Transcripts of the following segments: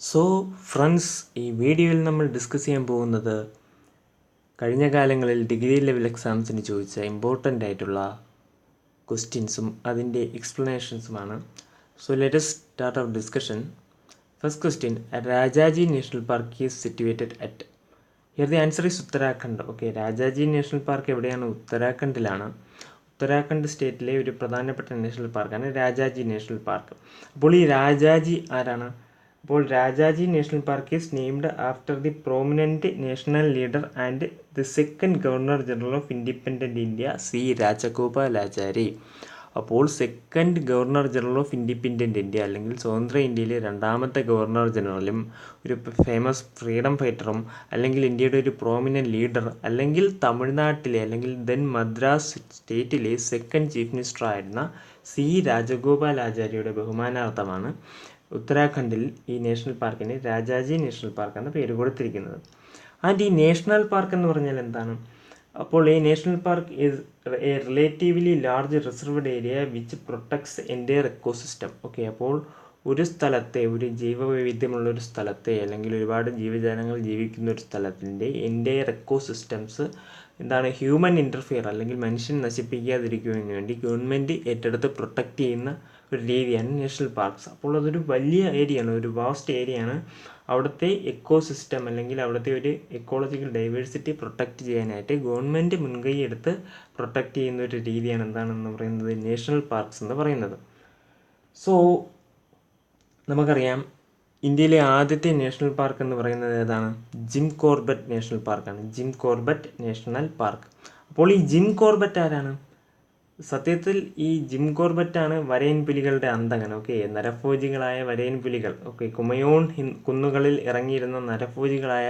So friends, ഈ വീഡിയോയിൽ നമ്മൾ ഡിസ്കസ് ചെയ്യാൻ പോകുന്നത് കഴിഞ്ഞ കാലങ്ങളിൽ ഡിഗ്രി ലെവൽ എക്സാംസിന് ചോദിച്ച ഇമ്പോർട്ടൻ്റ് ആയിട്ടുള്ള ക്വസ്റ്റ്യൻസും അതിൻ്റെ എക്സ്പ്ലനേഷൻസുമാണ്. So let us start our discussion. First question, Rajaji national park is situated at. Here the answer is Uttarakhand. Okay, Rajaji national park എവിടെയാണ്? ഉത്തരാഖണ്ഡിലാണ്. ഉത്തരാഖണ്ഡ് സ്റ്റേറ്റിലെ ഒരു പ്രധാനപ്പെട്ട നാഷണൽ പാർക്കാണ് രാജാജി നാഷണൽ പാർക്ക്. അപ്പോൾ ഈ രാജാജി ആരാണ്? അപ്പോൾ Rajaji national park is named after the prominent national leader and the second governor general of independent India C Rajagopalachari. അപ്പോൾ second governor general of independent India അല്ലെങ്കിൽ സ്വതന്ത്ര ഇന്ത്യയിലെ രണ്ടാമത്തെ ഗവർണർ ജനറലും ഒരു ഫേമസ് ഫ്രീഡം ഫൈറ്ററും അല്ലെങ്കിൽ ഇന്ത്യയുടെ ഒരു പ്രോമിനൻറ്റ് ലീഡർ അല്ലെങ്കിൽ തമിഴ്നാട്ടിലെ അല്ലെങ്കിൽ ദെൻ മദ്രാസ് സ്റ്റേറ്റിലെ സെക്കൻഡ് ചീഫ് മിനിസ്റ്റർ ആയിരുന്ന സി രാജഗോപാലാചാര്യയുടെ ബഹുമാനാർത്ഥമാണ് ഉത്തരാഖണ്ഡിൽ ഈ നാഷണൽ പാർക്കിന് രാജാജി നാഷണൽ പാർക്ക് എന്ന പേര് കൊടുത്തിരിക്കുന്നത്. ആൻഡ് ഈ നാഷണൽ പാർക്ക് എന്ന് പറഞ്ഞാൽ എന്താണ്? അപ്പോൾ ഈ national park is A relatively large reserved area which protects entire ecosystem. Okay, അപ്പോൾ ഒരു സ്ഥലത്തെ, ഒരു ജൈവവൈവിധ്യമുള്ള ഒരു സ്ഥലത്തെ അല്ലെങ്കിൽ ഒരുപാട് ജീവജാലങ്ങൾ ജീവിക്കുന്ന ഒരു സ്ഥലത്തിൻ്റെ എൻ്റയർ എക്കോസിസ്റ്റംസ് എന്താണ്, ഹ്യൂമൻ ഇൻ്റർഫിയർ അല്ലെങ്കിൽ മനുഷ്യൻ നശിപ്പിക്കാതിരിക്കുന്നതിന് വേണ്ടി ഗവൺമെൻറ് ഏറ്റെടുത്ത് പ്രൊട്ടക്റ്റ് ചെയ്യുന്ന ഒരു രീതിയാണ് നാഷണൽ പാർക്സ്. അപ്പോൾ അതൊരു വലിയ ഏരിയയാണ്, ഒരു വാസ്റ്റ് ഏരിയയാണ്. അവിടുത്തെ എക്കോസിസ്റ്റം അല്ലെങ്കിൽ അവിടുത്തെ ഒരു എക്കോളജിക്കൽ ഡൈവേഴ്സിറ്റി പ്രൊട്ടക്റ്റ് ചെയ്യാനായിട്ട് ഗവൺമെൻറ് മുൻകൈ എടുത്ത് പ്രൊട്ടക്റ്റ് ചെയ്യുന്ന ഒരു രീതിയാണ് എന്താണെന്ന് പറയുന്നത് നാഷണൽ പാർക്സ് എന്ന് പറയുന്നത്. സോ നമുക്കറിയാം, ഇന്ത്യയിലെ ആദ്യത്തെ നാഷണൽ പാർക്ക് എന്ന് പറയുന്നത് ഏതാണ്? ജിം കോർബറ്റ് നാഷണൽ പാർക്കാണ്. Gym Corbett national park. അപ്പോൾ ഈ ജിം കോർബറ്റ് ആരാണ്? സത്യത്തിൽ ഈ ജിം കോർബറ്റാണ് വരയൻ പുലികളുടെ അന്തകൻ. ഓക്കെ, നരഭോജികളായ വരയൻ പുലികൾ. ഓക്കെ, കുമയോൺ കുന്നുകളിൽ ഇറങ്ങിയിരുന്ന നരഭോജികളായ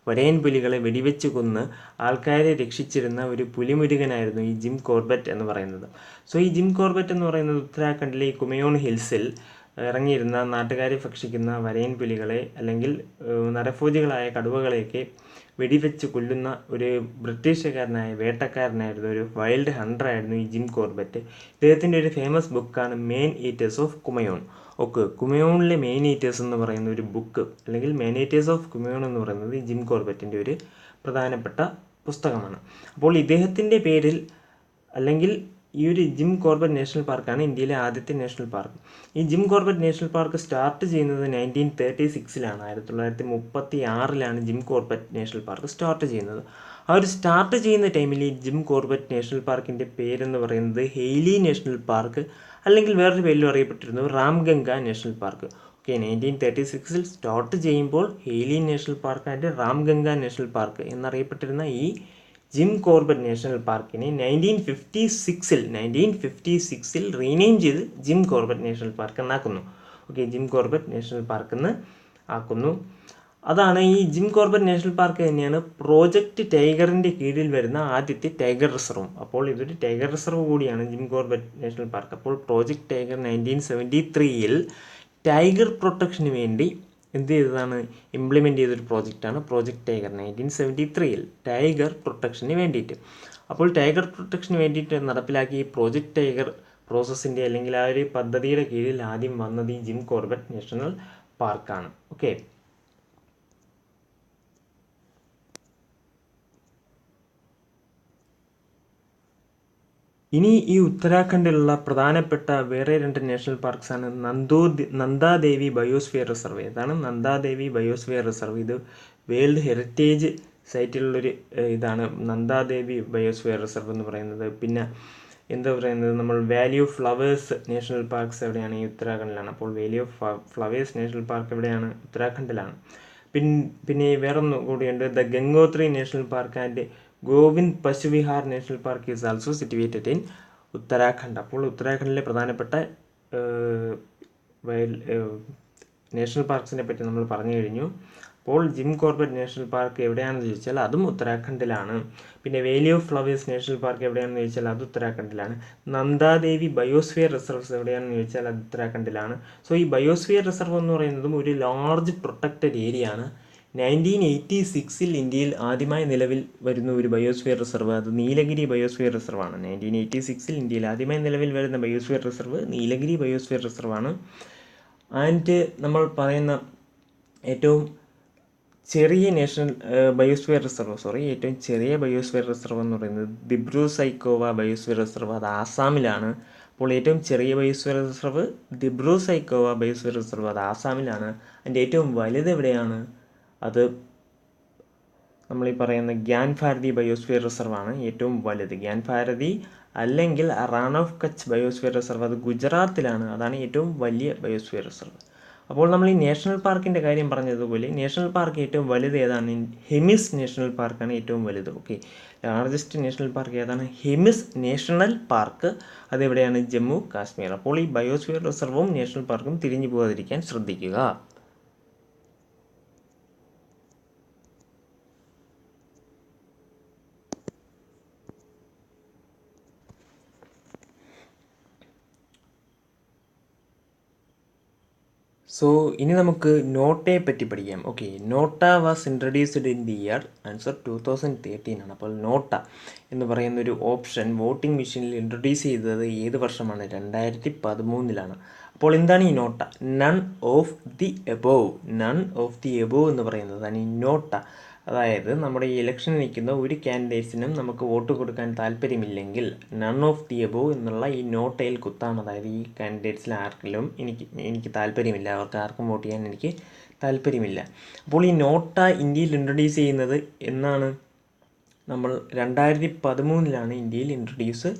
വരയൻ പുലികളെ വെടിവെച്ച് കൊന്ന് ആൾക്കാരെ രക്ഷിച്ചിരുന്ന ഒരു പുലിമുരുകനായിരുന്നു ഈ ജിം കോർബറ്റ് എന്ന് പറയുന്നത്. സോ ഈ ജിം കോർബറ്റ് എന്ന് പറയുന്നത് ഉത്തരാഖണ്ഡിലെ ഈ കുമയോൺ ഹിൽസിൽ ഇറങ്ങിയിരുന്ന നാട്ടുകാരെ ഭക്ഷിക്കുന്ന വരയൻ പുലികളെ അല്ലെങ്കിൽ നരഭോജികളായ കടുവകളെയൊക്കെ വെടിവെച്ച് കൊല്ലുന്ന ഒരു ബ്രിട്ടീഷുകാരനായ വേട്ടക്കാരനായിരുന്നു, ഒരു വൈൽഡ് ഹണ്ടറായിരുന്നു ഈ ജിം കോർബറ്റ്. ഇദ്ദേഹത്തിൻ്റെ ഒരു ഫേമസ് ബുക്കാണ് man eaters of Kumaon. Okay, കുമയോണിലെ മെയിൻ ഈറ്റേഴ്സ് എന്ന് പറയുന്ന ഒരു ബുക്ക് അല്ലെങ്കിൽ മെയിൻ ഈറ്റേഴ്സ് ഓഫ് കുമയോൺ എന്ന് പറയുന്നത് ഈ ജിം കോർബറ്റിൻ്റെ ഒരു പ്രധാനപ്പെട്ട പുസ്തകമാണ്. അപ്പോൾ ഇദ്ദേഹത്തിൻ്റെ പേരിൽ അല്ലെങ്കിൽ ഈ ഒരു ജിം കോർബറ്റ് നാഷണൽ പാർക്കാണ് ഇന്ത്യയിലെ ആദ്യത്തെ നാഷണൽ പാർക്ക്. ഈ Jim Corbett national park start ചെയ്യുന്നത് 1936-ലാണ്. 1936-ലാണ് Jim Corbett national park start ചെയ്യുന്നത്. ആ ഒരു സ്റ്റാർട്ട് ചെയ്യുന്ന ടൈമിൽ ഈ ജിം കോർബറ്റ് നാഷണൽ പാർക്കിൻ്റെ പേരെന്ന് പറയുന്നത് ഹെയ്ലി നാഷണൽ പാർക്ക് അല്ലെങ്കിൽ വേറൊരു പേരിലും അറിയപ്പെട്ടിരുന്നു റാംഗംഗ നാഷണൽ പാർക്ക്. ഓക്കെ, 1936-ൽ സ്റ്റാർട്ട് ചെയ്യുമ്പോൾ Hailey national park and Ramganga national park എന്നറിയപ്പെട്ടിരുന്ന ഈ ജിം കോർബറ്റ് നാഷണൽ പാർക്കിനെ 1956-ൽ റീനെയിം ചെയ്ത് ജിം കോർബറ്റ് നാഷണൽ പാർക്ക് എന്നാക്കുന്നു. Okay, Jim Corbett national park എന്ന് ആക്കുന്നു. അതാണ് ഈ ജിം കോർബറ്റ് നാഷണൽ പാർക്ക് തന്നെയാണ് പ്രോജക്റ്റ് ടൈഗറിൻ്റെ കീഴിൽ വരുന്ന ആദ്യത്തെ ടൈഗർ റിസർവും. അപ്പോൾ ഇതൊരു ടൈഗർ റിസർവ് കൂടിയാണ് ജിം കോർബറ്റ് നാഷണൽ പാർക്ക്. അപ്പോൾ പ്രോജക്റ്റ് ടൈഗർ 1973-ൽ ടൈഗർ പ്രൊട്ടക്ഷന് വേണ്ടി എന്ത് ചെയ്തതാണ്, ഇംപ്ലിമെൻ്റ് ചെയ്തൊരു പ്രോജക്റ്റാണ് പ്രോജക്റ്റ് ടൈഗർ 1973-ൽ ടൈഗർ പ്രൊട്ടക്ഷന് വേണ്ടിയിട്ട്. അപ്പോൾ ടൈഗർ പ്രൊട്ടക്ഷന് വേണ്ടിയിട്ട് നടപ്പിലാക്കിയ ഈ പ്രോജക്റ്റ് ടൈഗർ പ്രോസസ്സിൻ്റെ അല്ലെങ്കിൽ ആ ഒരു പദ്ധതിയുടെ കീഴിൽ ആദ്യം വന്നത് ഈ ജിം കോർബറ്റ് നാഷണൽ പാർക്കാണ്. ഓക്കെ, ഇനി ഈ ഉത്തരാഖണ്ഡിലുള്ള പ്രധാനപ്പെട്ട വേറെ 2 നാഷണൽ പാർക്സാണ് നന്ദാദേവി ബയോസ്ഫിയർ റിസർവ്. ഇതാണ് നന്ദാദേവി ബയോസ്ഫിയർ റിസർവ്. ഇത് വേൾഡ് ഹെറിറ്റേജ് സൈറ്റിലുള്ളൊരു ഇതാണ് നന്ദാദേവി ബയോസ്ഫിയർ റിസർവ് എന്ന് പറയുന്നത്. പിന്നെ എന്താ പറയുന്നത്, നമ്മൾ valley of flowers national parks എവിടെയാണ്? ഈ ഉത്തരാഖണ്ഡിലാണ്. അപ്പോൾ valley of flowers national park എവിടെയാണ്? ഉത്തരാഖണ്ഡിലാണ്. പിന്നെ വേറൊന്നും കൂടിയുണ്ട്, the Gangotri national park and Govind Pashu Vihar national park is also situated in Uttarakhand. അപ്പോൾ ഉത്തരാഖണ്ഡിലെ പ്രധാനപ്പെട്ട നാഷണൽ പാർക്സിനെ പറ്റി നമ്മൾ പറഞ്ഞു കഴിഞ്ഞു. അപ്പോൾ ജിം കോർബറ്റ് നാഷണൽ പാർക്ക് എവിടെയാണെന്ന് ചോദിച്ചാൽ അതും ഉത്തരാഖണ്ഡിലാണ്. പിന്നെ Valley of flowers national park എവിടെയാണെന്ന് ചോദിച്ചാൽ അത് ഉത്തരാഖണ്ഡിലാണ്. നന്ദാദേവി ബയോസ്ഫിയർ റിസർവ്സ് എവിടെയാണെന്ന് ചോദിച്ചാൽ അത് ഉത്തരാഖണ്ഡിലാണ്. സോ ഈ ബയോസ്ഫിയർ റിസർവ് എന്ന് പറയുന്നതും ഒരു ലാർജ് പ്രൊട്ടക്റ്റഡ് ഏരിയ ആണ്. 1986-ൽ ഇന്ത്യയിൽ ആദ്യമായി നിലവിൽ വരുന്ന ഒരു ബയോസ്ഫിയർ റിസർവ് അത് നീലഗിരി ബയോസ്ഫിയർ റിസർവാണ്. 1986-ൽ ഇന്ത്യയിൽ ആദ്യമായി നിലവിൽ വരുന്ന ബയോസ്ഫിയർ റിസർവ് നീലഗിരി ബയോസ്ഫിയർ റിസർവാണ്. ആൻഡ് നമ്മൾ പറയുന്ന ഏറ്റവും ചെറിയ ബയോസ്ഫിയർ റിസർവ് ഏറ്റവും ചെറിയ ബയോസ്ഫിയർ റിസർവ് എന്ന് പറയുന്നത് ദിബ്രു സൈക്കോവ ബയോസ്ഫിയർ റിസർവ്, അത് ആസാമിലാണ്. അപ്പോൾ ഏറ്റവും ചെറിയ biosphere reserve Dibru Saikhowa biosphere reserve, അത് ആസാമിലാണ്. അതിൻ്റെ ഏറ്റവും വലുത് എവിടെയാണ്? അത് നമ്മൾ ഈ പറയുന്ന ഗ്യാൻ ഭാരതി ബയോസ്ഫിയർ റിസർവാണ് ഏറ്റവും വലുത്. ഗ്യാൻ ഭാരതി അല്ലെങ്കിൽ Rann of Kutch biosphere reserve, അത് ഗുജറാത്തിലാണ്. അതാണ് ഏറ്റവും വലിയ ബയോസ്ഫിയർ റിസർവ്. അപ്പോൾ നമ്മൾ ഈ നാഷണൽ പാർക്കിൻ്റെ കാര്യം പറഞ്ഞതുപോലെ നാഷണൽ പാർക്ക് ഏറ്റവും വലുത് ഏതാണ്? ഹെമിസ് നാഷണൽ പാർക്കാണ് ഏറ്റവും വലുത്. ഓക്കെ, ലാർജസ്റ്റ് നാഷണൽ പാർക്ക് ഏതാണ്? Hemis national park. അതെവിടെയാണ്? ജമ്മു കാശ്മീർ. അപ്പോൾ ഈ ബയോസ്ഫിയർ റിസർവും നാഷണൽ പാർക്കും തിരിഞ്ഞു പോകാതിരിക്കാൻ ശ്രദ്ധിക്കുക. സോ ഇനി നമുക്ക് നോട്ടയെ പറ്റി പഠിക്കാം. Okay, NOTA was introduced in the year, answer 2013 ആണ്. അപ്പോൾ നോട്ട എന്ന് പറയുന്ന ഒരു ഓപ്ഷൻ വോട്ടിംഗ് മെഷീനിൽ ഇൻട്രൊഡ്യൂസ് ചെയ്തത് ഏത് വർഷമാണ്? 2013. അപ്പോൾ എന്താണ് ഈ NOTA? None of the above. None of the above എന്ന് പറയുന്നതാണ് ഈ നോട്ട. അതായത് നമ്മുടെ ഈ ഇലക്ഷന് നിൽക്കുന്ന ഒരു കാൻഡിഡേറ്റ്സിനും നമുക്ക് വോട്ട് കൊടുക്കാൻ താല്പര്യമില്ലെങ്കിൽ നൺ ഓഫ് ദി എബോവ് എന്നുള്ള ഈ നോട്ടയിൽ കുത്താം. അതായത് ഈ കാൻഡിഡേറ്റ്സിൽ ആർക്കെങ്കിലും എനിക്ക് താല്പര്യമില്ല, അവർക്ക് ആർക്കും വോട്ട് ചെയ്യാൻ എനിക്ക് താല്പര്യമില്ല. അപ്പോൾ ഈ നോട്ട ഇന്ത്യയിൽ ഇൻട്രൊഡ്യൂസ് ചെയ്യുന്നത് എന്നാണ്? നമ്മൾ 2013 ഇന്ത്യയിൽ ഇൻട്രൊഡ്യൂസ്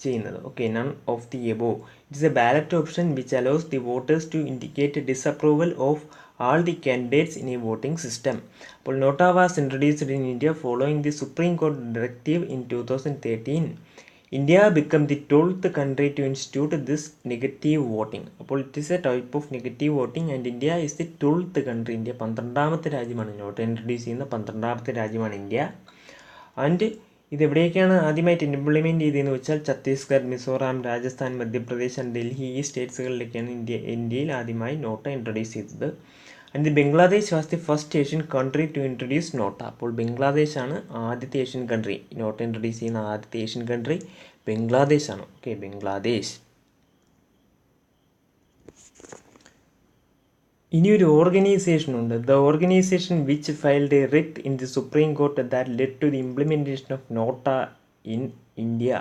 ചെയ്യുന്നത്. Okay, none of the above. It's a ballot option which allows the voters to indicate disapproval of all the candidates in a voting system. അപ്പോൾ NOTA was introduced in India following the supreme court directive in 2013. India become the 12th country to institute this negative voting. അപ്പോൾ it is a type of negative voting and India is the 12th country. India 12ാമത്തെ രാജ്യമാണ്. NOTA introduce ചെയ്യുന്ന 12ാമത്തെ രാജ്യമാണ് India. And ഇതെവിടെയൊക്കെയാണ് ആദ്യമായിട്ട് implement ചെയ്തതെന്ന് വെച്ചാൽ Chhattisgarh, Mizoram, Rajasthan, Madhya Pradesh and Delhi, ഈ സ്റ്റേറ്റ്സുകളിലേക്കാണ് ഇന്ത്യയിൽ ആദ്യമായി നോട്ട ഇൻട്രൊഡ്യൂസ് ചെയ്തത്. And the Bangladesh was the first Asian country to introduce NOTA. അപ്പോൾ ബംഗ്ലാദേശാണ് ആദ്യത്തെ ഏഷ്യൻ കൺട്രി. നോട്ട ഇൻട്രൊഡ്യൂസ് ചെയ്യുന്ന ആദ്യത്തെ ഏഷ്യൻ കൺട്രി ബംഗ്ലാദേശാണ്. ഓക്കെ, ബംഗ്ലാദേശ്. ഇനിയൊരു ഓർഗനൈസേഷൻ ഉണ്ട്. The organisation which filed a writ in the supreme Court that led to the implementation of NOTA in India.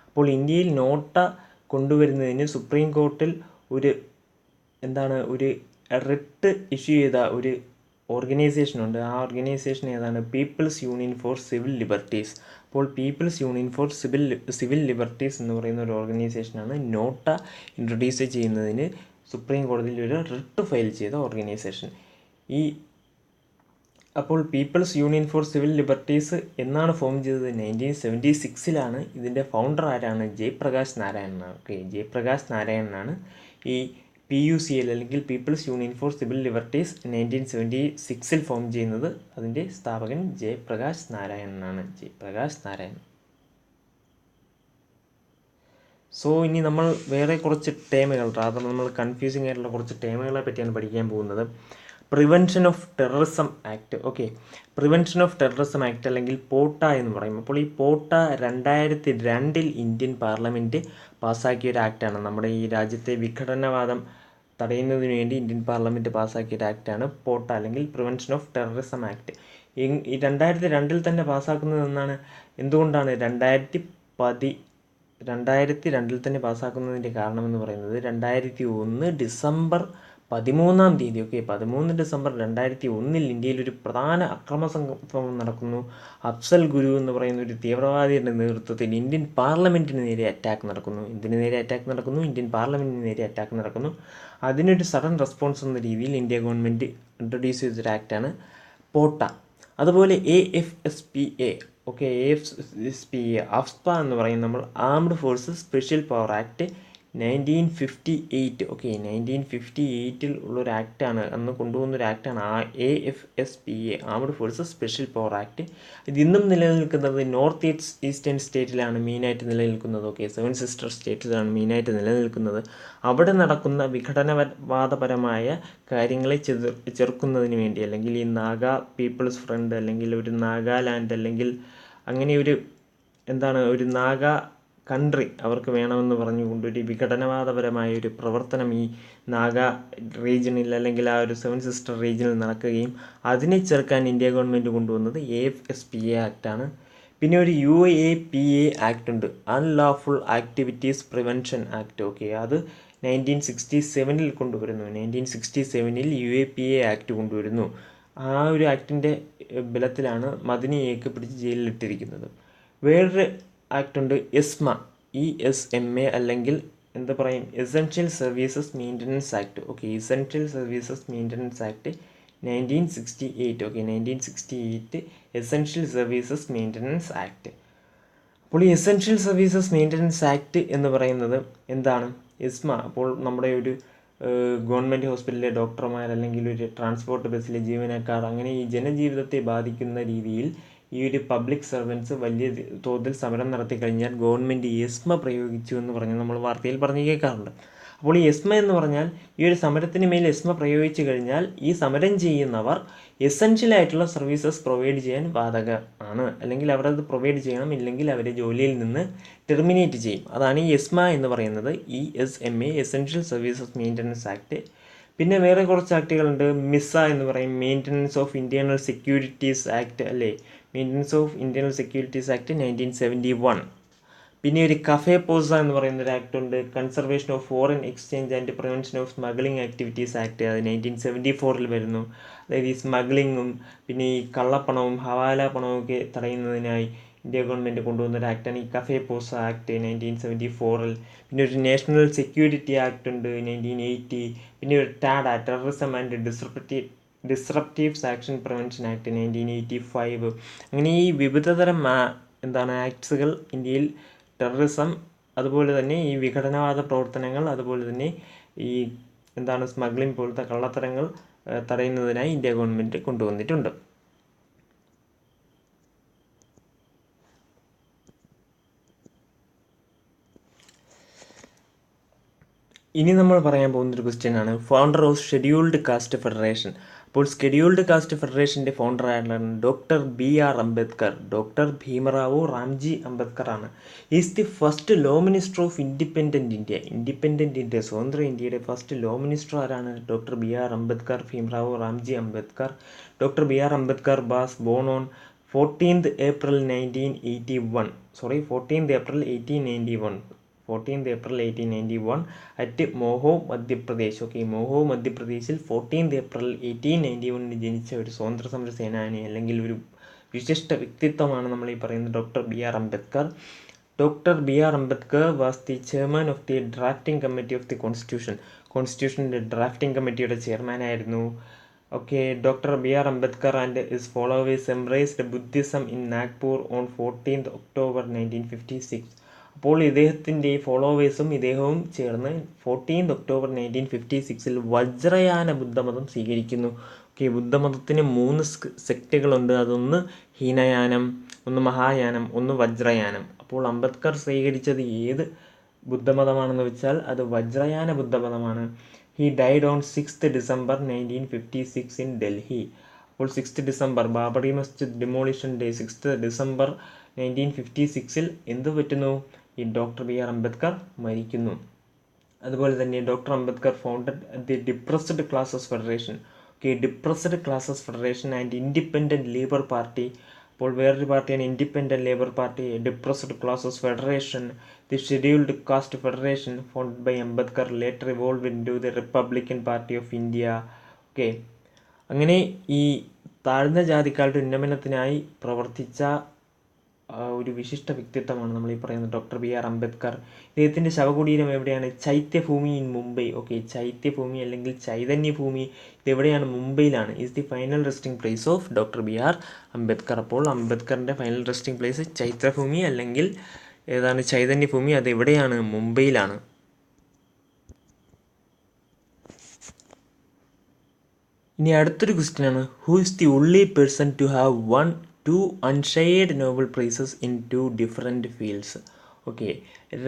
അപ്പോൾ ഇന്ത്യയിൽ നോട്ട കൊണ്ടുവരുന്നതിന് സുപ്രീം കോർട്ടിൽ ഒരു റിട്ട് ഇഷ്യൂ ചെയ്ത ഒരു ഓർഗനൈസേഷൻ ഉണ്ട്. ആ ഓർഗനൈസേഷൻ ഏതാണ്? People's union for civil liberties. അപ്പോൾ people's union for civil liberties എന്ന് പറയുന്ന ഒരു ഓർഗനൈസേഷനാണ് നോട്ട ഇൻട്രൊഡ്യൂസ് ചെയ്യുന്നതിന് സുപ്രീം കോടതിയിൽ ഒരു റിട്ട് ഫയൽ ചെയ്ത ഓർഗനൈസേഷൻ. അപ്പോൾ people's union for civil liberties എന്നാണ് ഫോം ചെയ്തത്? 1976. ഇതിൻ്റെ ഫൗണ്ടർ ആരാണ്? ജയപ്രകാശ് നാരായണനാണ്. ഓക്കെ, ജയപ്രകാശ് നാരായണനാണ് ഈ PUCL അല്ലെങ്കിൽ people's union for civil liberties 1976 form ചെയ്യുന്നത്. അതിൻ്റെ സ്ഥാപകൻ ജയപ്രകാശ് നാരായണനാണ്. ജയപ്രകാശ് നാരായണൻ. സോ ഇനി നമ്മൾ വേറെ കുറച്ച് ടേമുകൾ, നമ്മൾ കൺഫ്യൂസിങ് ആയിട്ടുള്ള കുറച്ച് ടേമുകളെ പറ്റിയാണ് പഠിക്കാൻ പോകുന്നത്. Prevention of terrorism act. Okay, prevention of terrorism act അല്ലെങ്കിൽ പോട്ട എന്ന് പറയും. അപ്പോൾ ഈ പോട്ട 2002 ഇന്ത്യൻ പാർലമെൻറ്റ് പാസ്സാക്കിയ ഒരു ആക്റ്റാണ്. നമ്മുടെ ഈ രാജ്യത്തെ വിഘടനവാദം തടയുന്നതിന് വേണ്ടി ഇന്ത്യൻ പാർലമെൻറ്റ് പാസ്സാക്കിയ ഒരു ആക്റ്റാണ് പോട്ട അല്ലെങ്കിൽ പ്രിവെൻഷൻ ഓഫ് ടെററിസം ആക്ട്. ഈ 2002 തന്നെ പാസ്സാക്കുന്നത് എന്നാണ്? എന്തുകൊണ്ടാണ് 2002 തന്നെ പാസ്സാക്കുന്നതിൻ്റെ കാരണമെന്ന് പറയുന്നത് 2001 ഡിസംബർ 13 ഓക്കെ, 13 ഡിസംബർ 2001 ഇന്ത്യയിൽ ഒരു പ്രധാന അക്രമ സംഭവം നടക്കുന്നു. അഫ്സൽ ഗുരു എന്ന് പറയുന്ന ഒരു തീവ്രവാദിയുടെ നേതൃത്വത്തിൽ ഇന്ത്യൻ പാർലമെൻറ്റിന് നേരെ അറ്റാക്ക് നടക്കുന്നു. എന്തിനു നേരെ അറ്റാക്ക് നടക്കുന്നു? ഇന്ത്യൻ പാർലമെൻറ്റിന് നേരെ അറ്റാക്ക് നടക്കുന്നു. അതിനൊരു സഡൻ റെസ്പോൺസ് എന്ന രീതിയിൽ ഇന്ത്യ ഗവൺമെൻറ് ഇൻട്രൊഡ്യൂസ് ചെയ്തൊരു ആക്റ്റാണ് പോട്ട. അതുപോലെ AFSPA. ഓക്കെ, AFSPA അഫ്സ്പ എന്ന് പറയും നമ്മൾ armed forces special power act 1958. Okay, 1958 ഉള്ളൊരു ആക്റ്റാണ്, അന്ന് കൊണ്ടുവന്നൊരു ആക്റ്റാണ് AFSPA armed forces special power act. ഇത് ഇന്നും നിലനിൽക്കുന്നത് നോർത്ത് ഈസ്റ്റേൺ സ്റ്റേറ്റിലാണ് മെയിനായിട്ട് നിലനിൽക്കുന്നത്. ഓക്കെ, 7 സിസ്റ്റർ സ്റ്റേറ്റിലാണ് മെയിനായിട്ട് നിലനിൽക്കുന്നത്. അവിടെ നടക്കുന്ന വിഘടനവാദപരമായ കാര്യങ്ങളെ ചെറുക്കുന്നതിന് വേണ്ടി, അല്ലെങ്കിൽ ഈ നാഗ പീപ്പിൾസ് ഫ്രണ്ട് അല്ലെങ്കിൽ ഒരു നാഗാലാൻഡ് അല്ലെങ്കിൽ അങ്ങനെ ഒരു നാഗ കൺട്രി അവർക്ക് വേണമെന്ന് പറഞ്ഞുകൊണ്ട് ഒരു വിഘടനവാദപരമായ ഒരു പ്രവർത്തനം ഈ നാഗ റീജിയനിൽ അല്ലെങ്കിൽ ആ ഒരു 7 സിസ്റ്റർ റീജിയനിൽ നടക്കുകയും അതിനെ ചെറുക്കാൻ ഇന്ത്യ ഗവൺമെൻറ് കൊണ്ടുവന്നത് AFSPA ആക്റ്റാണ്. പിന്നെ ഒരു UAPA ആക്ട് ഉണ്ട്, unlawful activities prevention act. Okay, അത് 1967 കൊണ്ടുവരുന്നു. 1967 UAPA ആക്ട് കൊണ്ടുവരുന്നു. ആ ഒരു ആക്ടിൻ്റെ ബലത്തിലാണ് മദനിയെയൊക്കെ പിടിച്ച് ജയിലിലിട്ടിരിക്കുന്നത്. വേറൊരു ആക്ട് ഉണ്ട്, ESMA അല്ലെങ്കിൽ എന്താ പറയും, essential services maintenance act. Okay, essential services maintenance act 1968. Okay, 1968 essential services maintenance act. അപ്പോൾ ഈ എസെൻഷ്യൽ സർവീസസ് മെയിൻ്റനൻസ് ആക്ട് എന്ന് പറയുന്നത് എന്താണ്? അപ്പോൾ നമ്മുടെ ഒരു ഗവൺമെൻറ് ഹോസ്പിറ്റലിലെ ഡോക്ടർമാർ അല്ലെങ്കിൽ ഒരു ട്രാൻസ്പോർട്ട് ബസ്സിലെ ജീവനക്കാർ, അങ്ങനെ ഈ ജനജീവിതത്തെ ബാധിക്കുന്ന രീതിയിൽ ഈ ഒരു പബ്ലിക് സർവൻസ് വലിയ തോതിൽ സമരം നടത്തി കഴിഞ്ഞാൽ ഗവൺമെൻറ് പ്രയോഗിച്ചു എന്ന് പറഞ്ഞ് നമ്മൾ വാർത്തയിൽ പറഞ്ഞു കേൾക്കാറുണ്ട്. അപ്പോൾ ഈ എന്ന് പറഞ്ഞാൽ ഈ ഒരു സമരത്തിന് മേൽ പ്രയോഗിച്ചു കഴിഞ്ഞാൽ ഈ സമരം ചെയ്യുന്നവർ എസെൻഷ്യലായിട്ടുള്ള സർവീസസ് പ്രൊവൈഡ് ചെയ്യാൻ ബാധകമാണ്, അല്ലെങ്കിൽ അവരത് പ്രൊവൈഡ് ചെയ്യണം, ഇല്ലെങ്കിൽ അവരെ ജോലിയിൽ നിന്ന് ടെർമിനേറ്റ് ചെയ്യും. അതാണ് ഈ എന്ന് പറയുന്നത്, ESMA essential services maintenance act. പിന്നെ വേറെ കുറച്ച് ആക്ടുകളുണ്ട്, മിസ എന്ന് പറയും, maintenance of internal securities act, അല്ലേ, maintenance of internal securities act 1971. പിന്നെ ഒരു കഫേ പോസ എന്ന് പറയുന്ന ഒരു ആക്ട് ഉണ്ട്, conservation of foreign exchange and prevention of smuggling activities act, അത് 1974 വരുന്നു. അതായത് ഈ സ്മഗ്ലിങ്ങും പിന്നെ ഈ കള്ളപ്പണവും ഹവാല പണവും ഒക്കെ തടയുന്നതിനായി ഇന്ത്യ ഗവൺമെൻറ് കൊണ്ടുവന്ന ഒരു ആക്ടാണ് ഈ കഫേ പോസ ആക്ട് 1974. പിന്നെ ഒരു നാഷണൽ സെക്യൂരിറ്റി ആക്ട് ഉണ്ട് 1980. പിന്നെ ഒരു terrorism and disruptives action prevention act 1985. അങ്ങനെ ഈ വിവിധതരം ആക്ട്സുകൾ ഇന്ത്യയിൽ ടെററിസം, അതുപോലെ തന്നെ ഈ വിഘടനവാദ പ്രവർത്തനങ്ങൾ, അതുപോലെ തന്നെ ഈ സ്മഗ്ലിംഗ് പോലത്തെ കള്ളത്തരങ്ങൾ തടയുന്നതിനായി ഇന്ത്യ ഗവൺമെൻറ് കൊണ്ടുവന്നിട്ടുണ്ട്. ഇനി നമ്മൾ പറയാൻ പോകുന്നൊരു ക്വസ്റ്റ്യൻ ആണ്, founder of scheduled cast federation. അപ്പോൾ ഷെഡ്യൂൾഡ് കാസ്റ്റ് ഫെഡറേഷൻ്റെ ഫൗണ്ടർ ആയിട്ടുള്ള doctor BR Ambedkar, doctor Bhimrao Ramji Ambedkar ആണ്. Is the first law minister of independent India. സ്വതന്ത്ര ഇന്ത്യയുടെ ഫസ്റ്റ് ലോ മിനിസ്റ്റർ ആരാണ്? Doctor BR Ambedkar, Bhimrao Ramji Ambedkar. Doctor BR Ambedkar was born on 14th April 1891 at Mhow Madhya Pradesh. Okay, Mhow മധ്യപ്രദേശിൽ 14th April 1891 ജനിച്ച ഒരു സ്വാതന്ത്ര്യ സമര സേനാനി അല്ലെങ്കിൽ ഒരു വിശിഷ്ട വ്യക്തിത്വമാണ് നമ്മൾ ഈ പറയുന്നത് doctor BR Ambedkar. Doctor BR Ambedkar was the chairman of the drafting committee of the കോൺസ്റ്റിറ്റ്യൂഷൻ്റെ ഡ്രാഫ്റ്റിംഗ് കമ്മിറ്റിയുടെ ചെയർമാനായിരുന്നു. Okay, doctor BR Ambedkar and his followers embraced Buddhism in Nagpur on 14th October 1956. അപ്പോൾ ഇദ്ദേഹത്തിൻ്റെ ഫോളോവേഴ്സും ഇദ്ദേഹവും ചേർന്ന് 14th October 1956 വജ്രയാന ബുദ്ധമതം സ്വീകരിക്കുന്നു. ഓക്കെ, ബുദ്ധമതത്തിന് 3 സെക്റ്റുകളുണ്ട്. അതൊന്ന് ഹീനയാനം, ഒന്ന് മഹായാനം, ഒന്ന് വജ്രയാനം. അപ്പോൾ അംബേദ്കർ സ്വീകരിച്ചത് ഏത് ബുദ്ധമതമാണെന്ന് വെച്ചാൽ അത് വജ്രയാന ബുദ്ധമതമാണ്. He died on 6th December 1956 in Delhi. അപ്പോൾ 6th December, Babri Masjid demolition day 6th December 1956 എന്ത് പറ്റുന്നു? ഈ ഡോക്ടർ BR അംബേദ്കർ മരിക്കുന്നു. അതുപോലെ തന്നെ doctor Ambedkar founded the Depressed Classes Federation. Okay, Depressed Classes Federation and Independent Labour Party. അപ്പോൾ വേറൊരു പാർട്ടിയാണ് Independent Labour Party, Depressed Classes Federation, the Scheduled cast Federation founded by Ambedkar later evolve into the Republican Party of India. Okay, അങ്ങനെ ഈ താഴ്ന്ന ജാതിക്കാരുടെ ഉന്നമനത്തിനായി പ്രവർത്തിച്ച ഒരു വിശിഷ്ട വ്യക്തിത്വമാണ് നമ്മൾ ഈ പറയുന്നത് ഡോക്ടർ BR അംബേദ്കർ. ഇദ്ദേഹത്തിൻ്റെ ശവകുടീരം എവിടെയാണ്? ചൈത്യഭൂമി ഇൻ മുംബൈ. ഓക്കെ, ചൈത്യഭൂമി അല്ലെങ്കിൽ ചൈതന്യഭൂമി ഇതെവിടെയാണ്? മുംബൈയിലാണ്. Is the final resting place of doctor BR Ambedkar. അപ്പോൾ അംബേദ്കറിൻ്റെ ഫൈനൽ റെസ്റ്റിംഗ് പ്ലേസ് ചൈത്യഭൂമി അല്ലെങ്കിൽ ഏതാണ്? ചൈതന്യഭൂമി. അതെവിടെയാണ്? മുംബൈയിലാണ്. ഇനി അടുത്തൊരു ക്വസ്റ്റ്യൻ ആണ്, who is the only person to have won 2 unshared nobel prizes in 2 different fields. Okay,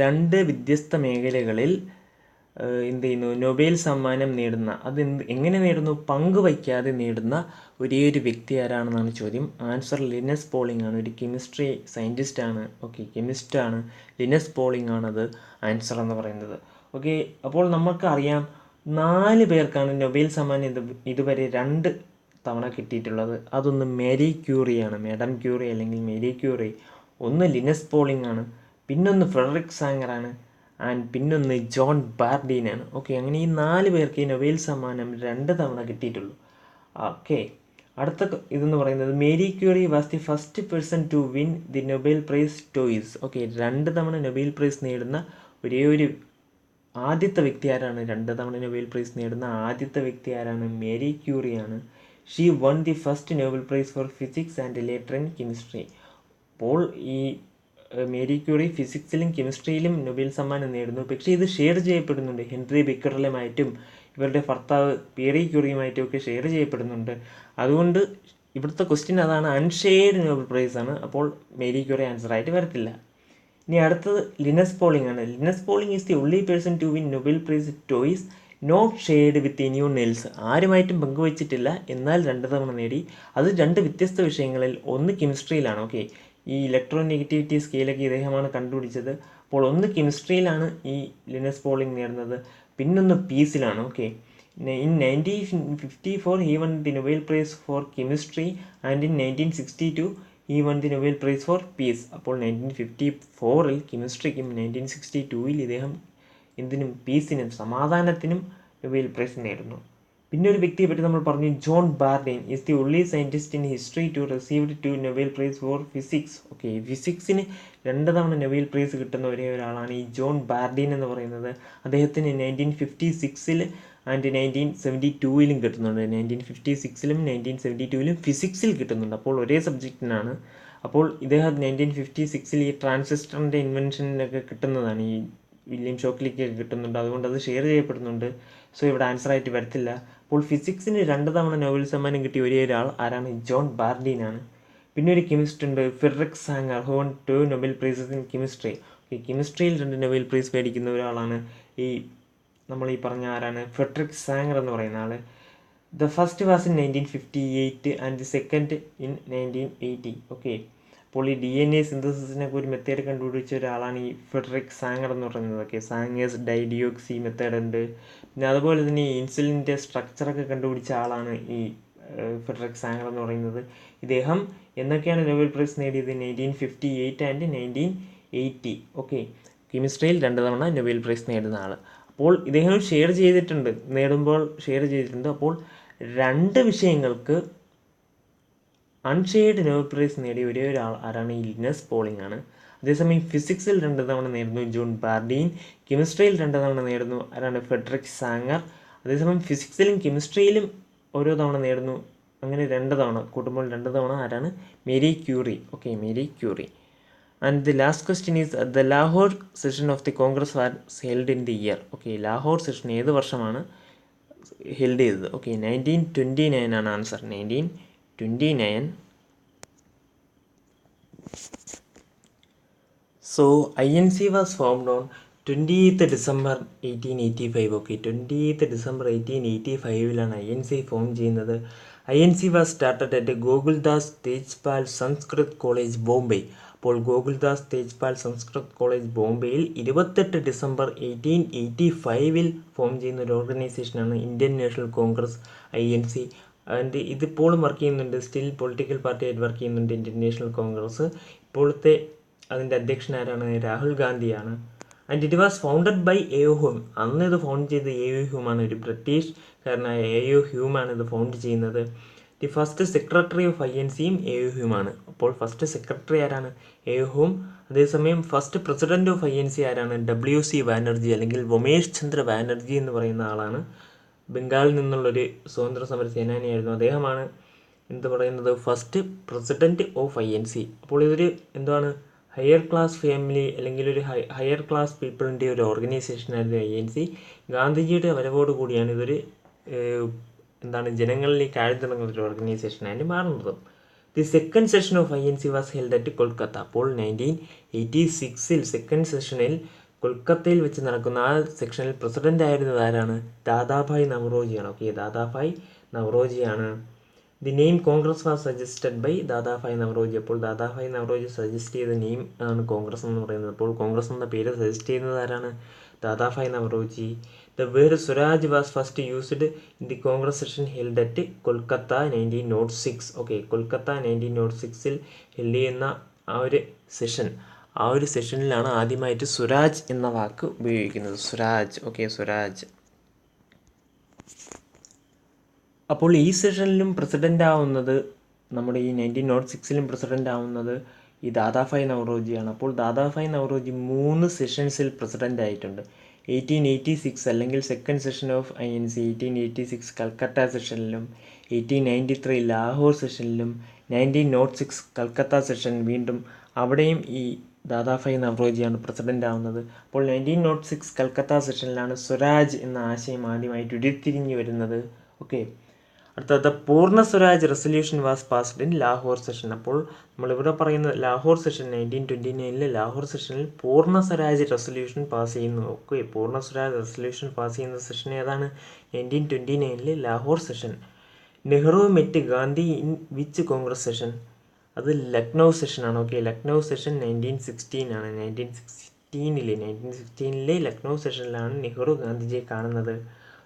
2 വ്യത്യസ്ത മേഖലകളിൽ എന്ത് ചെയ്യുന്നു, നൊബേൽ സമ്മാനം നേടുന്ന, അത് എങ്ങനെ നേടുന്നു, പങ്കുവയ്ക്കാതെ നേടുന്ന ഒരേ ഒരു വ്യക്തി ആരാണെന്നാണ് ചോദ്യം. ആൻസർ ലിനസ് പോളിംഗ് ആണ്. ഒരു കെമിസ്ട്രി സയൻറ്റിസ്റ്റ് ആണ്. ഓക്കെ, കെമിസ്റ്റാണ്, ലിനസ് പോളിംഗ് ആണത് ആൻസർ എന്ന് പറയുന്നത്. ഓക്കെ, അപ്പോൾ നമുക്കറിയാം 4 പേർക്കാണ് നൊബേൽ സമ്മാനം ഇതുവരെ 2 തവണ കിട്ടിയിട്ടുള്ളത്. അതൊന്ന് മേരി ക്യൂറിയാണ്, മാഡം ക്യൂറി അല്ലെങ്കിൽ മേരി ക്യൂറി. ഒന്ന് ലിനസ് പോളിംഗ് ആണ്, പിന്നൊന്ന് ഫ്രെഡറിക് സാങ്ങറാണ്, ആൻഡ് പിന്നൊന്ന് ജോൺ ബാർഡീനാണ്. ഓക്കെ, അങ്ങനെ ഈ 4 പേർക്ക് ഈ നൊബേൽ സമ്മാനം 2 തവണ കിട്ടിയിട്ടുള്ളൂ. ഓക്കെ, അടുത്ത ഇതെന്ന് പറയുന്നത് Marie Curie was the first person to win the Nobel prize twice. Okay, 2 തവണ നൊബേൽ പ്രൈസ് നേടുന്ന ഒരേ ഒരു ആദ്യത്തെ വ്യക്തി ആരാണ്? 2 തവണ നൊബേൽ പ്രൈസ് നേടുന്ന ആദ്യത്തെ വ്യക്തി ആരാണ്? മേരി ക്യൂറിയാണ്. She won the first nobel prize for physics and later in chemistry. അപ്പോൾ ഈ മേരി ക്യൂറി ഫിസിക്സിലും കെമിസ്ട്രിയിലും നൊബേൽ സമ്മാനം നേടുന്നു. പക്ഷേ ഇത് ഷെയർ ചെയ്യപ്പെടുന്നുണ്ട് ഹെൻറി ബെക്കറിലുമായിട്ടും ഇവരുടെ ഭർത്താവ് പിയറി ക്യൂറിയുമായിട്ടും ഒക്കെ ഷെയർ ചെയ്യപ്പെടുന്നുണ്ട്. അതുകൊണ്ട് ഇവിടുത്തെ ക്വസ്റ്റ്യൻ അതാണ്, അൺഷെയർഡ് നൊബേൽ പ്രൈസ് ആണ്. അപ്പോൾ മേരി ക്യൂറി ആൻസർ ആയിട്ട് വരത്തില്ല. ഇനി അടുത്തത് ലിനസ് പോളിംഗ് ആണ്. Linus Pauling is the only person to win nobel prize twice not shared with anyone else. ആരുമായിട്ടും പങ്കുവച്ചിട്ടില്ല, എന്നാൽ 2 തവണ നേടി. അത് 2 വ്യത്യസ്ത വിഷയങ്ങളിൽ. ഒന്ന് കെമിസ്ട്രിയിലാണ്. ഓക്കെ, ഈ ഇലക്ട്രോ നെഗറ്റിവിറ്റി സ്കെയിലൊക്കെ ഇദ്ദേഹമാണ് കണ്ടുപിടിച്ചത്. അപ്പോൾ ഒന്ന് കെമിസ്ട്രിയിലാണ് ഈ ലിനസ് പോളിംഗ് നേടുന്നത്, പിന്നൊന്ന് പീസിലാണ്. Okay, in 1954 he won the Nobel Prize for Chemistry and in 1962 he won the Nobel Prize for Peace. അപ്പോൾ 1954 കെമിസ്ട്രിക്കും 1962 ഇദ്ദേഹം എന്തിനും, പീസിനും, സമാധാനത്തിനും നൊബേൽ പ്രൈസ് നേടുന്നു. പിന്നെ ഒരു വ്യക്തിയെ പറ്റി നമ്മൾ പറഞ്ഞു, John Bardeen is the only scientist in history to received 2 nobel prize for physics. Okay, ഫിസിക്സിന് 2 തവണ നൊബേൽ പ്രൈസ് കിട്ടുന്ന ഒരേ ഒരാളാണ് ഈ ജോൺ ബാർഡീൻ എന്ന് പറയുന്നത്. അദ്ദേഹത്തിന് 1956 ആൻഡ് 1972 കിട്ടുന്നുണ്ട്. 1956 1972 ഫിസിക്സിൽ കിട്ടുന്നുണ്ട്. അപ്പോൾ ഒരേ സബ്ജക്റ്റിനാണ്. അപ്പോൾ ഇദ്ദേഹം 1956 ഈ ട്രാൻസിസ്റ്ററിൻ്റെ ഇൻവെൻഷനൊക്കെ കിട്ടുന്നതാണ്, ഈ വില്യം ഷോക്ലിക്കൊക്കെ കിട്ടുന്നുണ്ട്. അതുകൊണ്ട് അത് ഷെയർ ചെയ്യപ്പെടുന്നുണ്ട്. സോ ഇവിടെ ആൻസർ ആയിട്ട് വരത്തില്ല. അപ്പോൾ ഫിസിക്സിന് 2 തവണ നൊബേൽ സമ്മാനം കിട്ടിയ ഒരേ ഒരാൾ ആരാണ്? ജോൺ ബാർഡീനാണ്. പിന്നെ ഒരു കെമിസ്റ്റ് ഉണ്ട്, Frederick Sanger, who won 2 nobel prizes in chemistry. കെമിസ്ട്രിയിൽ 2 നൊബേൽ പ്രൈസ് മേടിക്കുന്ന ഒരാളാണ് ഈ നമ്മൾ ഈ പറഞ്ഞ ആരാണ്? ഫ്രെഡറിക് സാങ്ങർ എന്ന് പറയുന്ന ആൾ. The first was in 1958 and the second in 1980. Okay, അപ്പോൾ ഈ DNA സിന്തസിസിനൊക്കെ ഒരു മെത്തേഡ് കണ്ടുപിടിച്ച ഒരാളാണ് ഈ ഫ്രെഡറിക് സാങ്ങർ എന്ന് പറയുന്നത്. ഓക്കെ, സാങ്ങേഴ്സ് ഡൈഡിയോക്സി മെത്തേഡ് ഉണ്ട്. പിന്നെ അതുപോലെ തന്നെ ഈ ഇൻസുലിൻ്റെ സ്ട്രക്ചറൊക്കെ കണ്ടുപിടിച്ച ആളാണ് ഈ ഫ്രെഡറിക് സാങ്ങർ എന്ന് പറയുന്നത്. ഇദ്ദേഹം എന്നൊക്കെയാണ് നൊബേൽ പ്രൈസ് നേടിയത്? 1958 ആൻഡ് 1980. ഓക്കെ, കെമിസ്ട്രിയിൽ 2 തവണ നൊബേൽ പ്രൈസ് നേടുന്ന ആൾ. അപ്പോൾ ഇദ്ദേഹം ഷെയർ ചെയ്തിട്ടുണ്ട്, നേടുമ്പോൾ ഷെയർ ചെയ്തിട്ടുണ്ട്. അപ്പോൾ 2 വിഷയങ്ങൾക്ക് അൺഷെയർഡ് നൊബേൽ പ്രൈസ് നേടിയ ഒരേ ഒരാൾ ആരാണ്? ഈ ലിനസ് പോളിംഗ് ആണ്. അതേസമയം ഫിസിക്സിൽ 2 തവണ നേടുന്നു ജോൺ ബാർഡീൻ. കെമിസ്ട്രിയിൽ 2 തവണ നേടുന്നു ആരാണ്? ഫ്രെഡറിക് സാങ്ങർ. അതേസമയം ഫിസിക്സിലും കെമിസ്ട്രിയിലും ഓരോ തവണ നേടുന്നു. അങ്ങനെ 2 തവണ കൂട്ടുമ്പോൾ 2 തവണ ആരാണ്? Marie Curie. Okay, Marie Curie. And the last question is the Lahore session of the Congress was held in the year. Okay, Lahore session ഏത് വർഷമാണ് ഹെൽഡ് ചെയ്തത്? ഓക്കെ, 1929 ആണ് answer. 1929. So INC was formed on 20th December 1885. Okay, 20th December 1885 INC form ചെയ്യുന്നത്. INC was started at Gokuldas Tejpal Sanskrit college, Bombay. അപ്പോൾ Gokuldas Tejpal Sanskrit college, ബോംബെയിൽ 28 December 1885 ഫോം ചെയ്യുന്ന ഒരു ഓർഗനൈസേഷനാണ് Indian national congress, INC. And ഇതിപ്പോഴും വർക്ക് ചെയ്യുന്നുണ്ട്, സ്റ്റിൽ പൊളിറ്റിക്കൽ പാർട്ടിയായിട്ട് വർക്ക് ചെയ്യുന്നുണ്ട് ഇന്ത്യൻ നാഷണൽ കോൺഗ്രസ്. ഇപ്പോഴത്തെ അതിൻ്റെ അധ്യക്ഷൻ ആരാണ്? രാഹുൽ ഗാന്ധിയാണ്. And it was founded by A.O. Hume. അന്ന് ഇത് ഫൗണ്ട് ചെയ്ത് A.O. ഹ്യൂമാണ്, ഒരു ബ്രിട്ടീഷ്കാരനായ A.O. ഹ്യൂമാണ് ഇത് ഫൗണ്ട് ചെയ്യുന്നത്. ദി ഫസ്റ്റ് സെക്രട്ടറി ഓഫ് INCയും A.O. ഹ്യൂമാണ്. അപ്പോൾ ഫസ്റ്റ് സെക്രട്ടറി ആരാണ്? A.O. ഹ്യൂം. അതേസമയം ഫസ്റ്റ് പ്രസിഡന്റ് ഓഫ് INC ആരാണ്? W.C. ബാനർജി അല്ലെങ്കിൽ വൊമേഷ് ചന്ദ്ര ബാനർജി എന്ന് പറയുന്ന ആളാണ്. ബംഗാളിൽ നിന്നുള്ളൊരു സ്വതന്ത്ര സമര സേനാനിയായിരുന്നു. അദ്ദേഹമാണ് എന്ത് പറയുന്നത്? First president of INC. അപ്പോൾ ഇതൊരു എന്താണ്? ഹയർ ക്ലാസ് ഫാമിലി അല്ലെങ്കിൽ ഒരു ഹയർ ക്ലാസ് പീപ്പിളിൻ്റെ ഒരു ഓർഗനൈസേഷനായിരുന്നു INC. ഗാന്ധിജിയുടെ വരവോട് കൂടിയാണ് ഇതൊരു എന്താണ് ജനങ്ങളിലേക്ക് ആഴ്ത്തിറങ്ങുന്ന ഒരു ഓർഗനൈസേഷനായിട്ട് മാറുന്നത്. The second session of INC was held at Kolkata. അപ്പോൾ 1986 സെക്കൻഡ് സെഷനിൽ കൊൽക്കത്തയിൽ വെച്ച് നടക്കുന്ന ആ സെക്ഷനിൽ പ്രസിഡൻ്റ് ആയിരുന്നത് ആരാണ്? ദാദാഭായ് നവറോജിയാണ്. ഓക്കെ, ദാദാഭായ് നവറോജിയാണ്. The name Congress was suggested by Dadabhai Naoroji. അപ്പോൾ ദാദാഭായ് നവറോജി സജസ്റ്റ് ചെയ്ത നെയിം ആണ് കോൺഗ്രസ് എന്ന് പറയുന്നത്. അപ്പോൾ കോൺഗ്രസ് എന്ന പേര് സജസ്റ്റ് ചെയ്യുന്നത് ആരാണ്? Dadabhai Naoroji. The word Swaraj was first used in the Congress session held at Kolkata 1906. Okay, Kolkata 1906 held ചെയ്യുന്ന ആ ഒരു സെഷനിലാണ് ആദ്യമായിട്ട് സ്വരാജ് എന്ന വാക്ക് ഉപയോഗിക്കുന്നത്. സ്വരാജ്. ഓക്കെ, സ്വരാജ്. അപ്പോൾ ഈ സെഷനിലും പ്രസിഡൻ്റ് ആവുന്നത്, നമ്മുടെ ഈ 1906 പ്രസിഡൻ്റ് ആവുന്നത് ഈ ദാദാഭായ് നവറോജിയാണ്. അപ്പോൾ ദാദാഭായ് നവറോജി 3 സെഷൻസിൽ പ്രസിഡൻ്റ് ആയിട്ടുണ്ട്. 1886 അല്ലെങ്കിൽ second session of INC, 1886 Calcutta സെഷനിലും, 1893 ലാഹോർ സെഷനിലും, 1906 കൽക്കത്ത സെഷൻ വീണ്ടും അവിടെയും ഈ ദാദാഭായ് നവറോജിയാണ് പ്രസിഡൻ്റ് ആവുന്നത്. അപ്പോൾ 1906 കൽക്കത്ത സെഷനിലാണ് സ്വരാജ് എന്ന ആശയം ആദ്യമായിട്ട് ഉരുത്തിരിഞ്ഞു വരുന്നത്. ഓക്കെ, അടുത്തത് പൂർണ്ണ Swaraj resolution was passed in Lahore session. അപ്പോൾ നമ്മളിവിടെ പറയുന്ന ലാഹോർ സെഷൻ 1929 ലാഹോർ സെഷനിൽ പൂർണ്ണ സ്വരാജ് റെസൊല്യൂഷൻ പാസ് ചെയ്യുന്നു. ഓക്കെ, പൂർണ്ണ സ്വരാജ് റെസൊല്യൂഷൻ പാസ് ചെയ്യുന്ന സെഷൻ ഏതാണ്? 1929 Lahore session. Nehru met Gandhi in which Congress session? അത് ലക്നൗ സെഷനാണ്. ഓക്കെ, ലക്നൗ സെഷൻ 1916 ആണ്. 1916 ലക്നൗ സെഷനിലാണ് നെഹ്റു ഗാന്ധിജിയെ കാണുന്നത്.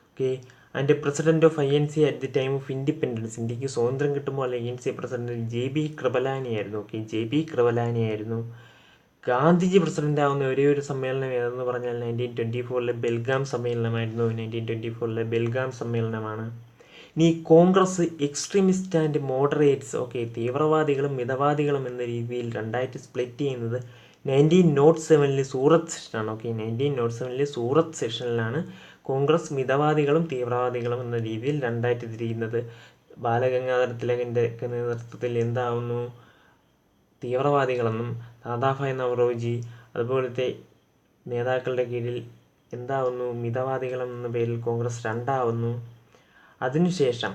Okay, and president of INC at the time of independence, ഇന്ത്യക്ക് സ്വാതന്ത്ര്യം കിട്ടുമ്പോൾ INC പ്രസിഡന്റ് JB കൃപലാനി ആയിരുന്നു. ഓക്കെ, JB കൃപലാനി ആയിരുന്നു. ഗാന്ധിജി പ്രസിഡന്റ് ആവുന്ന ഒരേ ഒരു സമ്മേളനം ഏതെന്ന് പറഞ്ഞാൽ 1924 ബെൽഗാം സമ്മേളനമായിരുന്നു. 1924 ബെൽഗാം സമ്മേളനമാണ്. ഇനി Congress extremist and moderates, okay, തീവ്രവാദികളും മിതവാദികളും എന്ന രീതിയിൽ രണ്ടായിട്ട് സ്പ്ലിറ്റ് ചെയ്യുന്നത് 1907 സൂറത്ത് സെഷനാണ്. ഓക്കെ, 1907 സൂറത്ത് സെഷനിലാണ് കോൺഗ്രസ് മിതവാദികളും തീവ്രവാദികളും എന്ന രീതിയിൽ രണ്ടായിട്ട് തിരിയുന്നത്. ബാലഗംഗാധര തിലകൻ്റെ നേതൃത്വത്തിൽ എന്താവുന്നു? തീവ്രവാദികളെന്നും, ദാദാഭായ് നവറോജി അതുപോലത്തെ നേതാക്കളുടെ കീഴിൽ എന്താവുന്നു? മിതവാദികളെന്ന പേരിൽ കോൺഗ്രസ് രണ്ടാവുന്നു. അതിനുശേഷം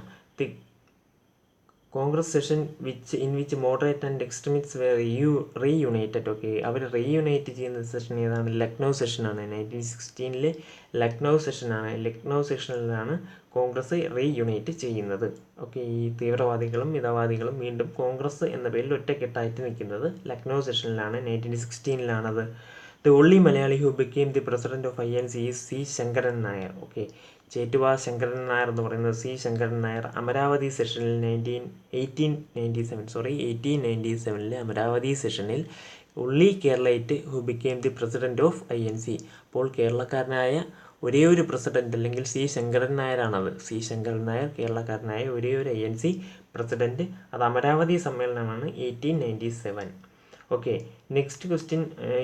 Congress session in which moderate and extremist were reunited. Okay, അവർ റീയുണൈറ്റ് ചെയ്യുന്ന സെഷൻ ഏതാണ്? ലക്നൗ സെഷനാണ്. 1916 ലക്നൗ സെഷനാണ്. ലക്നൗ സെഷനിലാണ് കോൺഗ്രസ് റീയുണൈറ്റ് ചെയ്യുന്നത്. ഓക്കെ, ഈ തീവ്രവാദികളും മിതവാദികളും വീണ്ടും കോൺഗ്രസ് എന്ന പേരിൽ ഒറ്റക്കെട്ടായിട്ട് നിൽക്കുന്നത് ലക്നൗ സെഷനിലാണ്. 1916. The only Malayali who became the president of INC is C. Sankaran Nair. Okay, Chettuva Sankaran Nair എന്ന് പറയുന്നത് C. ശങ്കരൻ നായർ. അമരാവതി സെഷനിൽ 1897 അമരാവതി സെഷനിൽ ഉള്ളി Keralite who became the president of INC. അപ്പോൾ കേരളക്കാരനായ ഒരേ ഒരു പ്രസിഡന്റ് അല്ലെങ്കിൽ C. ശങ്കരൻ നായരാണത്. C. ശങ്കരൻ നായർ കേരളക്കാരനായ ഒരേ ഒരു INC പ്രസിഡന്റ്. അത് അമരാവതി സമ്മേളനമാണ് 1897. Okay, next question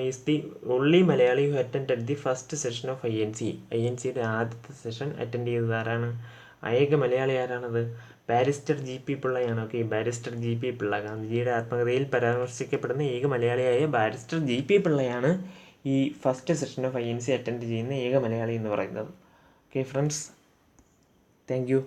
is the only Malayali who attend the first session of INC. INCയുടെ ആദ്യത്തെ സെഷൻ അറ്റൻഡ് ചെയ്തത് ആരാണ്? ഏക മലയാളി ആരാണത്? ബാരിസ്റ്റർ GP പിള്ളയാണ്. Okay, barrister GP Pillai. ഗാന്ധിജിയുടെ ആത്മകഥയിൽ പരാമർശിക്കപ്പെടുന്ന ഏക മലയാളിയായ ബാരിസ്റ്റർ GP പിള്ളയാണ് ഈ first session of INC attend ചെയ്യുന്ന ഏക മലയാളി എന്ന് പറയുന്നത്. Okay friends, thank U.